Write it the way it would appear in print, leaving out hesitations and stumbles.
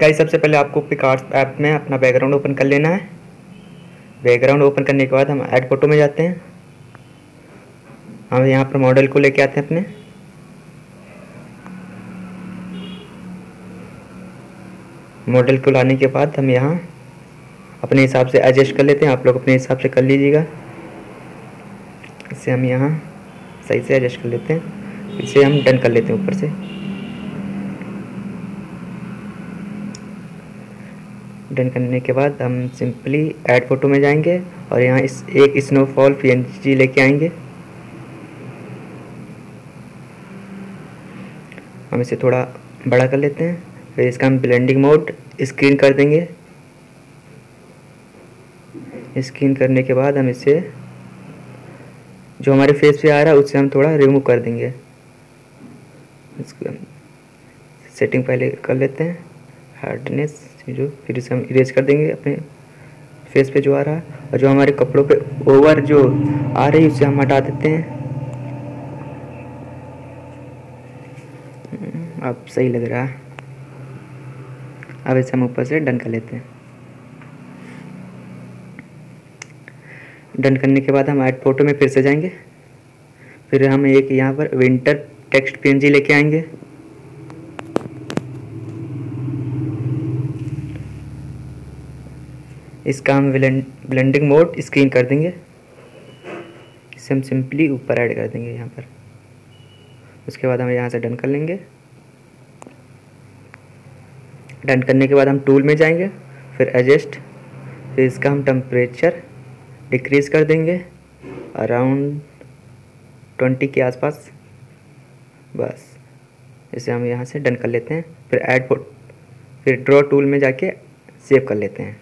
Guys सबसे पहले आपको पिक्सआर्ट ऐप में अपना बैकग्राउंड ओपन कर लेना है। बैकग्राउंड ओपन करने के बाद हम ऐड फोटो में जाते हैं। हम यहाँ पर मॉडल को लेके आते हैं अपने। मॉडल को लाने के बाद हम यहाँ अपने हिसाब से एडजस्ट कर लेते हैं। आप लोग अपने हिसाब से कर लीजिएगा। इसे हम यहाँ सही से एडजस्ट कर लेते हैं। इसे हम डन कर लेते हैं ऊपर से। डन करने के बाद हम सिंपली ऐड फोटो में जाएंगे और यहाँ इस एक स्नोफॉल PNG लेके आएंगे। हम इसे थोड़ा बड़ा कर लेते हैं। फिर इसका हम ब्लेंडिंग मोड स्क्रीन कर देंगे। स्क्रीन करने के बाद हम इसे जो हमारे फेस पे आ रहा है उससे हम थोड़ा रिमूव कर देंगे। इसको सेटिंग पहले कर लेते हैं, हार्डनेस जो, फिर इसे हम इरेज कर देंगे अपने फेस पे जो आ रहा है। और जो हमारे कपड़ों पे ओवर जो आ रही है उसे हम हटा देते हैं। अब सही लग रहा है। अब इसे हम ऊपर से डन कर लेते हैं। डन करने के बाद हम ऐड फोटो में फिर से जाएंगे। फिर हम एक यहाँ पर विंटर टेक्स्ट PNG लेके आएंगे। इसका हम ब्लेंडिंग मोड स्क्रीन कर देंगे। इसे हम सिंपली ऊपर ऐड कर देंगे यहाँ पर। उसके बाद हम यहाँ से डन कर लेंगे। डन करने के बाद हम टूल में जाएंगे, फिर एडजस्ट, फिर इसका हम टेम्परेचर डिक्रीज़ कर देंगे अराउंड 20 के आसपास। बस इसे हम यहाँ से डन कर लेते हैं। फिर फिर ड्रॉ टूल में जाके सेव कर लेते हैं।